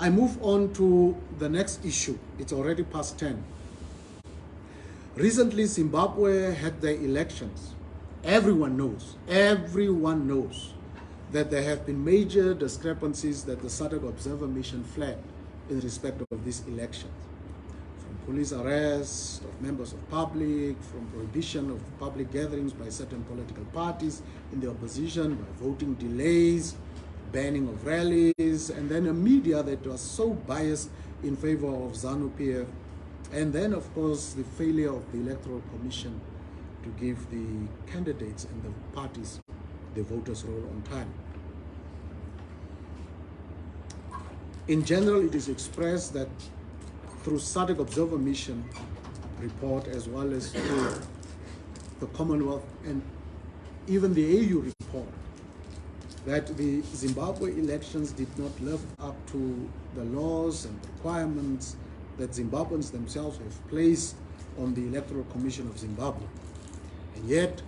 I move on to the next issue. It's already past 10. Recently, Zimbabwe had their elections. Everyone knows that there have been major discrepancies that the SADC Observer Mission flagged in respect of these elections. From police arrest of members of public, from prohibition of public gatherings by certain political parties in the opposition, by voting delays, banning of rallies, and then a media that was so biased in favor of Zanu PF, and then of course the failure of the Electoral Commission to give the candidates and the parties the voters' roll on time. In general, it is expressed that through SADC Observer Mission report, as well as through the Commonwealth and even the AU report, that the Zimbabwe elections did not live up to the laws and requirements that Zimbabweans themselves have placed on the Electoral Commission of Zimbabwe. And yet,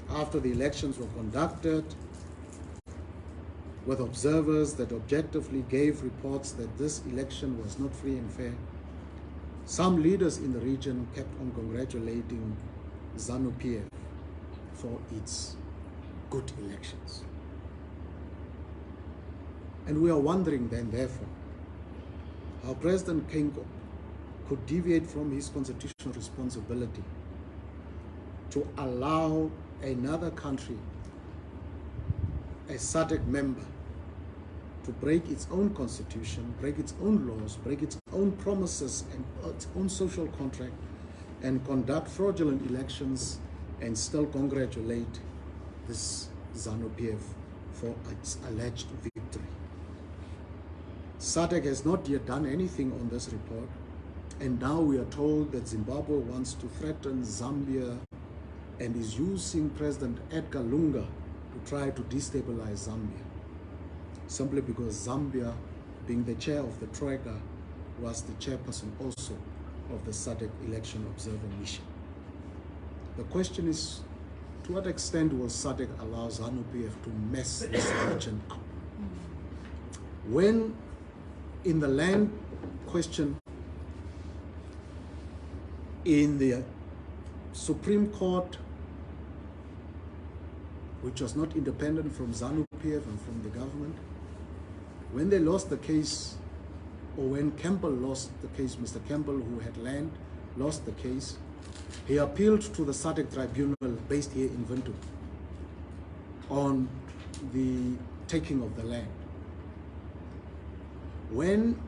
after the elections were conducted, with observers that objectively gave reports that this election was not free and fair, some leaders in the region kept on congratulating Zanu PF for its good elections. And we are wondering then, therefore, how President Kengo could deviate from his constitutional responsibility to allow another country, a SADC member, to break its own constitution, break its own laws, break its own promises and its own social contract, and conduct fraudulent elections and still congratulate this Zanu PF for its alleged victory. SADC has not yet done anything on this report, and now we are told that Zimbabwe wants to threaten Zambia and is using President Edgar Lunga to try to destabilize Zambia, simply because Zambia, being the chair of the Troika, was the chairperson also of the SADC Election Observer Mission. The question is, to what extent will SADC allow Zanu PF to mess this region up? When in the land question in the Supreme Court, which was not independent from Zanu PF and from the government, when they lost the case, or when Campbell lost the case, Mr. Campbell, who had land, lost the case, he appealed to the SADC tribunal based here in Windhoek on the taking of the land. When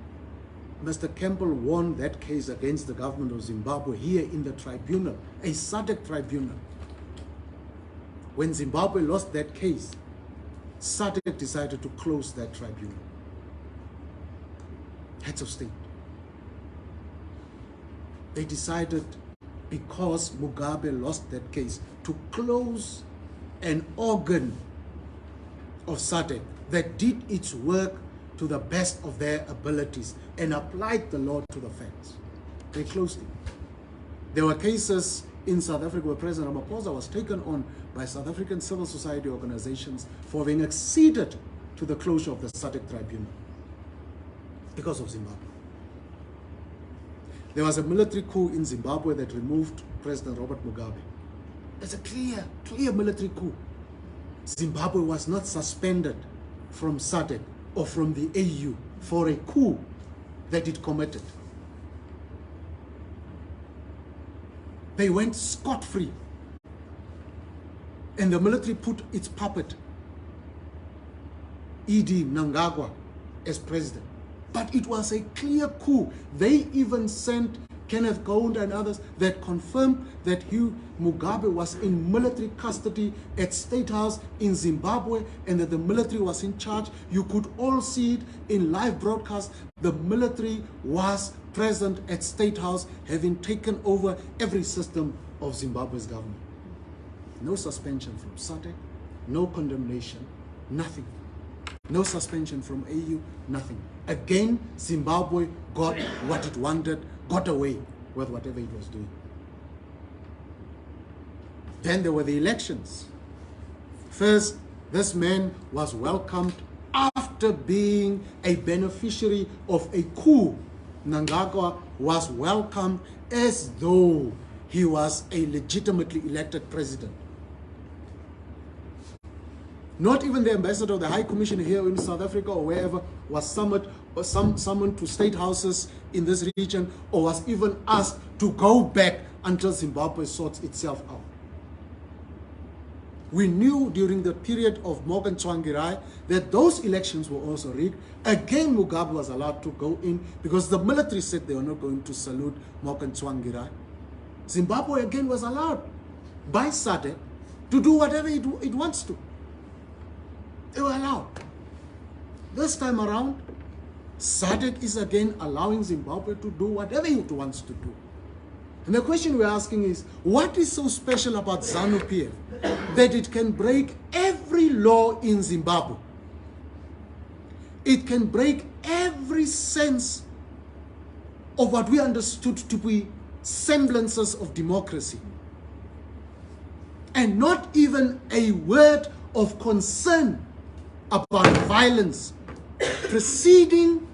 Mr. Campbell won that case against the government of Zimbabwe here in the tribunal, a SADC tribunal, when Zimbabwe lost that case, SADC decided to close that tribunal. Heads of state. They decided, because Mugabe lost that case, to close an organ of SADC that did its work to the best of their abilities and applied the law to the facts. They closed it. There were cases in South Africa where President Ramaphosa was taken on by South African civil society organizations for having acceded to the closure of the SADC tribunal because of Zimbabwe. There was a military coup in Zimbabwe that removed President Robert Mugabe. It's a clear military coup. Zimbabwe was not suspended from SADC or from the AU for a coup that it committed. They went scot-free. And the military put its puppet, Mnangagwa, as president. But it was a clear coup. They even sent Kenneth Kaunda and others that confirmed that Mugabe was in military custody at State House in Zimbabwe and that the military was in charge. You could all see it in live broadcast. The military was present at State House, having taken over every system of Zimbabwe's government. No suspension from SADC, no condemnation, nothing. No suspension from AU, nothing. Again, Zimbabwe got what it wanted, got away with whatever it was doing. Then there were the elections. First, this man was welcomed after after being a beneficiary of a coup, Mnangagwa was welcomed as though he was a legitimately elected president. Not even the ambassador, the high commissioner here in South Africa or wherever was summoned to state houses in this region, or was even asked to go back until Zimbabwe sorts itself out. We knew during the period of Morgan Tsvangirai that those elections were also rigged. Again, Mugabe was allowed to go in because the military said they were not going to salute Morgan Tsvangirai. Zimbabwe again was allowed by SADC to do whatever it wants to. They were allowed. This time around, SADC is again allowing Zimbabwe to do whatever it wants to do. And the question we're asking is, what is so special about Zanu PF that it can break every law in Zimbabwe? It can break every sense of what we understood to be semblances of democracy. And not even a word of concern about violence preceding,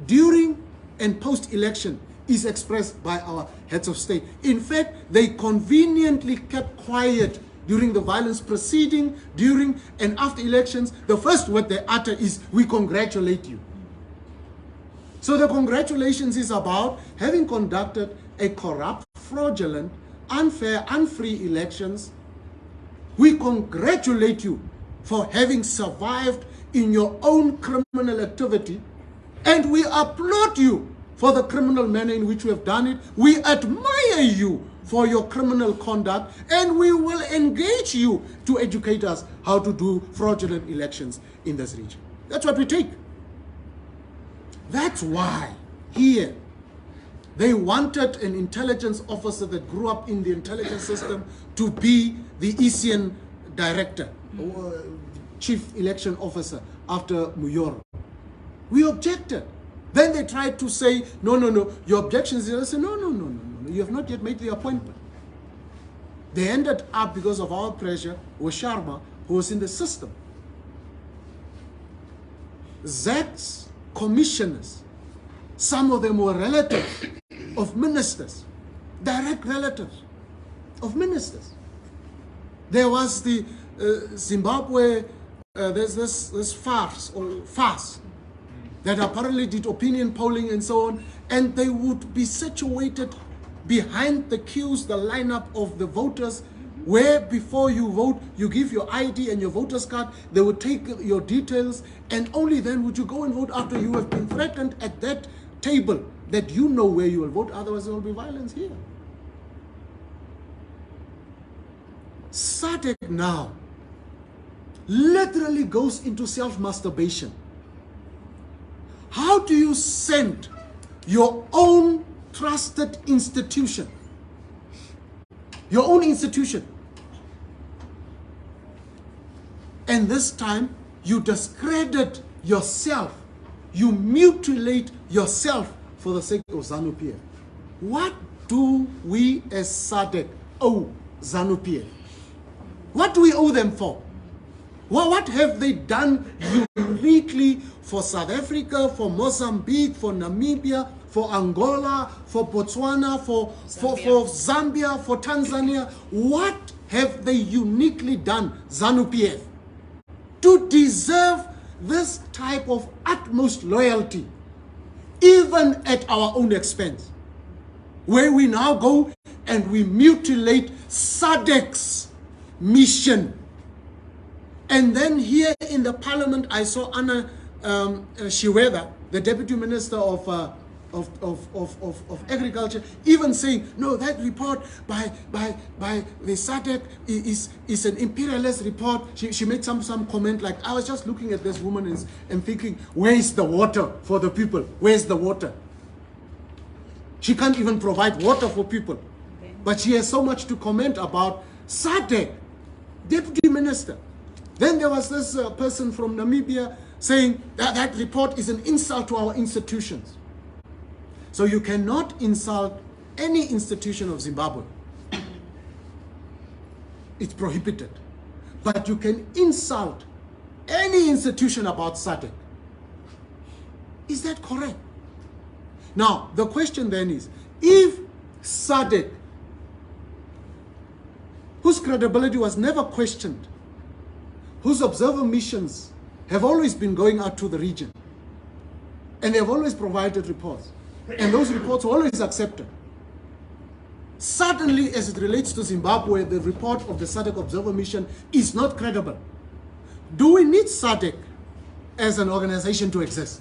during, and post-election is expressed by our heads of state. In fact, they conveniently kept quiet during the violence preceding, during, and after elections. The first word they utter is, "We congratulate you." So the congratulations is about having conducted a corrupt, fraudulent, unfair, unfree elections. We congratulate you for having survived in your own criminal activity, and we applaud you for the criminal manner in which you have done it. We admire you for your criminal conduct, and we will engage you to educate us how to do fraudulent elections in this region. That's what we take. That's why here they wanted an intelligence officer that grew up in the intelligence system to be the ECN director, chief election officer after Muyoro. We objected. Then they tried to say, no, your objections. I said, no, you have not yet made the appointment. They ended up, because of our pressure, with Sharma, who was in the system. ZAC's commissioners, some of them were relatives of ministers, direct relatives of ministers. There was the Zimbabwe, there's this farce that apparently did opinion polling and so on, and they would be situated behind the queues, the lineup of the voters, where before you vote, you give your ID and your voter's card. They would take your details, and only then would you go and vote after you have been threatened at that table that you know where you will vote, otherwise there will be violence here. SADC now literally goes into self-masturbation. How do you send your own trusted institution, your own institution, and this time you discredit yourself, you mutilate yourself for the sake of Zanu PF? What do we as SADC owe Zanu PF? What do we owe them for? What have they done uniquely for South Africa, for Mozambique, for Namibia, for Angola, for Botswana, for Zambia, for Tanzania? What have they uniquely done, Zanu PF, to deserve this type of utmost loyalty, even at our own expense, where we now go and we mutilate SADC's mission? And then here in the parliament, I saw Anna Shiweda, the deputy minister of agriculture, even saying, no, that report by the SADC is an imperialist report. She made some comment like, I was just looking at this woman and thinking, where is the water for the people? Where's the water? She can't even provide water for people. But she has so much to comment about SADC, deputy minister. Then there was this person from Namibia saying that report is an insult to our institutions. So you cannot insult any institution of Zimbabwe. It's prohibited. But you can insult any institution about SADC. Is that correct? Now, the question then is, if SADC, whose credibility was never questioned, whose observer missions have always been going out to the region, and they have always provided reports, and those reports were always accepted. Suddenly, as it relates to Zimbabwe, the report of the SADC observer mission is not credible. Do we need SADC as an organization to exist?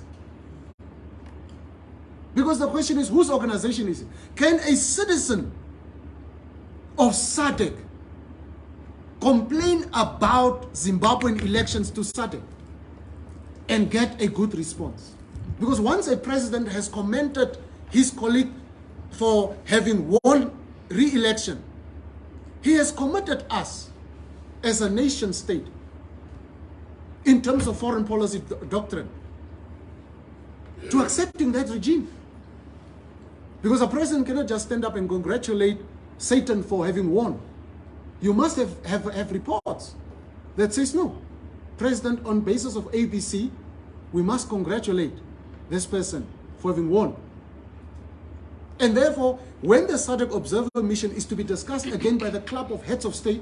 Because the question is, whose organization is it? Can a citizen of SADC complain about Zimbabwean elections to SADC and get a good response? Because once a president has commended his colleague for having won re-election, he has committed us as a nation state in terms of foreign policy doctrine to accepting that regime. Because a president cannot just stand up and congratulate Satan for having won. You must have reports that says, no, president, on basis of ABC, we must congratulate this person for having won. And therefore, when the SADC observer mission is to be discussed again by the club of heads of state,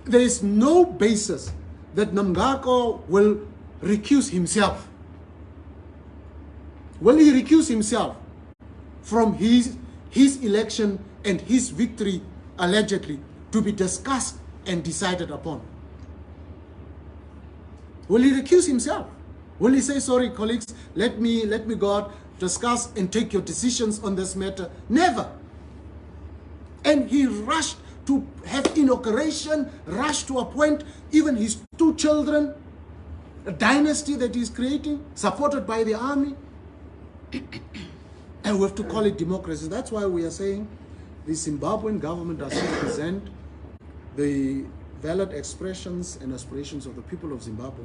there is no basis that Mnangagwa will recuse himself. Will he recuse himself from his election and his victory, allegedly, to be discussed and decided upon? Will he recuse himself? Will he say, sorry, colleagues, let me go out, discuss and take your decisions on this matter? Never. And he rushed to have inauguration, rushed to appoint even his 2 children, a dynasty that he's creating, supported by the army. And we have to call it democracy. That's why we are saying the Zimbabwean government does not present the valid expressions and aspirations of the people of Zimbabwe.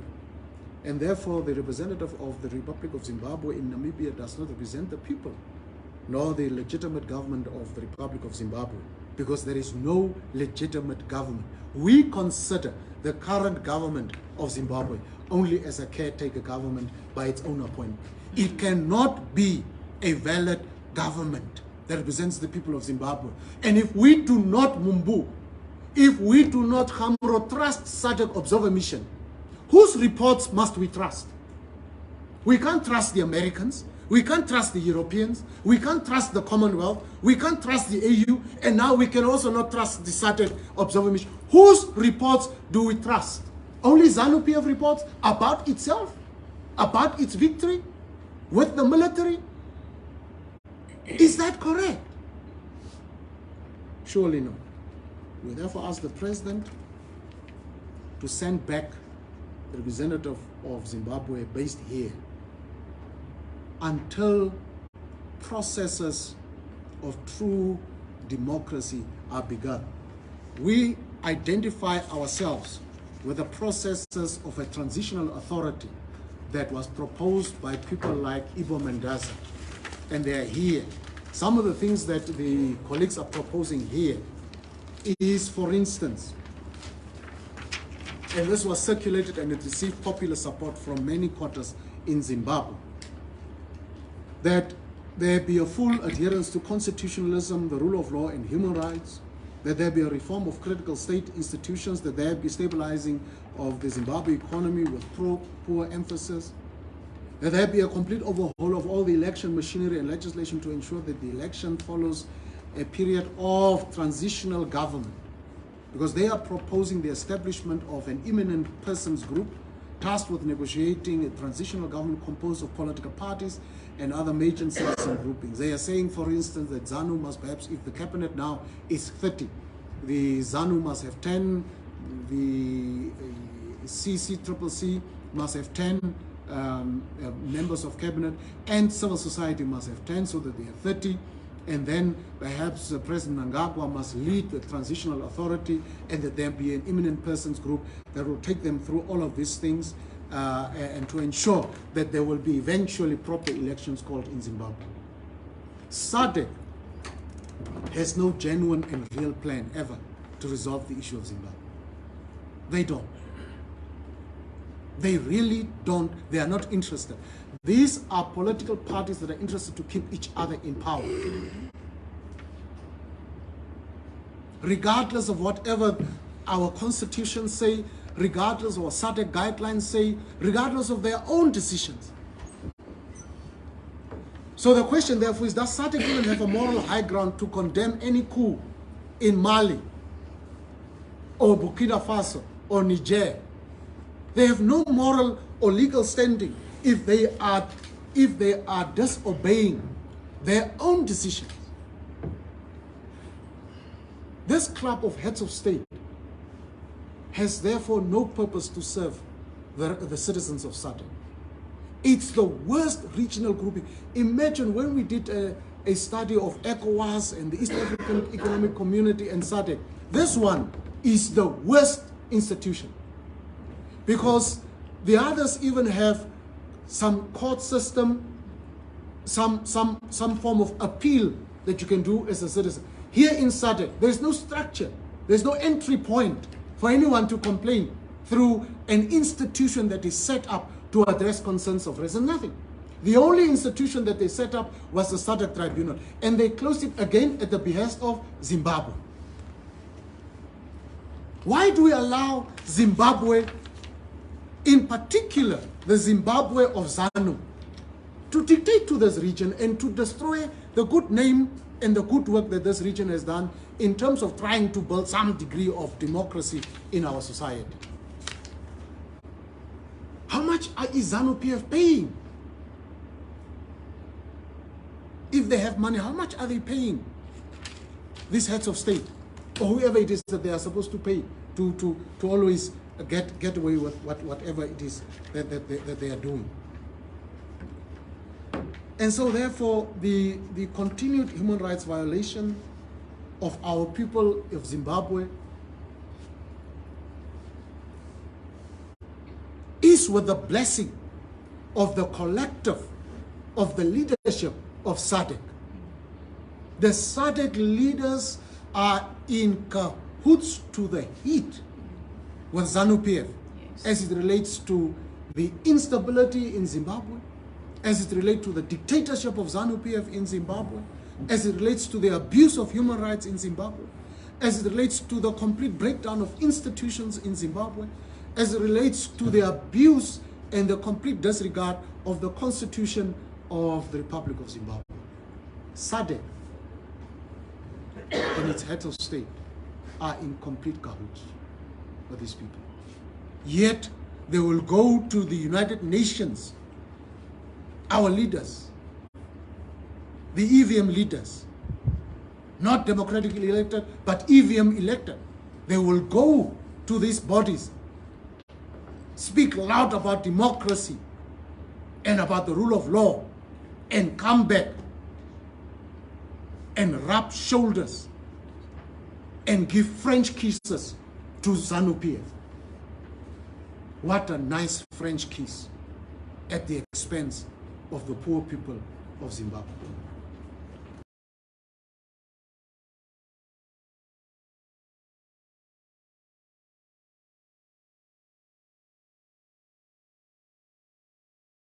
And therefore, the representative of the Republic of Zimbabwe in Namibia does not represent the people, nor the legitimate government of the Republic of Zimbabwe, because there is no legitimate government. We consider the current government of Zimbabwe only as a caretaker government by its own appointment. It cannot be a valid government that represents the people of Zimbabwe. And if we do not Mumbu, if we do not Hamro trust SADC observer mission, whose reports must we trust? We can't trust the Americans. We can't trust the Europeans. We can't trust the Commonwealth. We can't trust the AU. And now we can also not trust the SADC observer mission. Whose reports do we trust? Only Zanu PF reports about itself? About its victory with the military? Is that correct? Surely not. We therefore ask the president to send back the representative of Zimbabwe based here until processes of true democracy are begun. We identify ourselves with the processes of a transitional authority that was proposed by people like Ivo Mendaza, and they are here. Some of the things that the colleagues are proposing here is, for instance, and this was circulated and it received popular support from many quarters in Zimbabwe, that there be a full adherence to constitutionalism, the rule of law and human rights, that there be a reform of critical state institutions, that there be stabilizing of the Zimbabwe economy with pro-poor emphasis, that there be a complete overhaul of all the election machinery and legislation to ensure that the election follows a period of transitional government, because they are proposing the establishment of an eminent persons group tasked with negotiating a transitional government composed of political parties and other major citizen groupings. They are saying, for instance, that Zanu must perhaps, if the cabinet now is 30, the Zanu must have 10, the CCCC must have 10 members of cabinet, and civil society must have 10, so that they are 30. And then perhaps President Mnangagwa must lead the transitional authority, and that there be an eminent persons group that will take them through all of these things and to ensure that there will be eventually proper elections called in Zimbabwe. SADC has no genuine and real plan ever to resolve the issue of Zimbabwe. They don't. They really don't, they are not interested. These are political parties that are interested to keep each other in power. Regardless of whatever our constitutions say, regardless of what SADC guidelines say, regardless of their own decisions. So the question therefore is, does SADC even have a moral high ground to condemn any coup in Mali or Burkina Faso or Niger? They have no moral or legal standing if they are disobeying their own decisions. This club of heads of state has therefore no purpose to serve the citizens of SADC. It's the worst regional grouping. Imagine when we did a study of ECOWAS and the East African Economic Community and SADC. This one is the worst institution, because the others even have some court system, some form of appeal that you can do as a citizen. Here in SADC, there's no structure, there's no entry point for anyone to complain through an institution that is set up to address concerns of reason. Nothing. The only institution that they set up was the SADC Tribunal, and they closed it again at the behest of Zimbabwe. Why do we allow Zimbabwe, in particular the Zimbabwe of Zanu, to dictate to this region and to destroy the good name and the good work that this region has done in terms of trying to build some degree of democracy in our society? How much is Zanu PF paying? If they have money, how much are they paying these heads of state or whoever it is that they are supposed to pay to always get away with whatever it is that they are doing? And so therefore the continued human rights violation of our people of Zimbabwe is with the blessing of the collective, of the leadership of SADC. The SADC leaders are in cahoots to the heat with Zanu PF, yes, as it relates to the instability in Zimbabwe, as it relates to the dictatorship of Zanu PF in Zimbabwe, as it relates to the abuse of human rights in Zimbabwe, as it relates to the complete breakdown of institutions in Zimbabwe, as it relates to the abuse and the complete disregard of the Constitution of the Republic of Zimbabwe. SADC and its heads of state are in complete cahoots with these people. Yet they will go to the United Nations, our leaders, the EVM leaders, not democratically elected, but EVM elected. They will go to these bodies, speak loud about democracy and about the rule of law, and come back and rub shoulders and give French kisses to Zanu PF. What a nice French kiss at the expense of the poor people of Zimbabwe.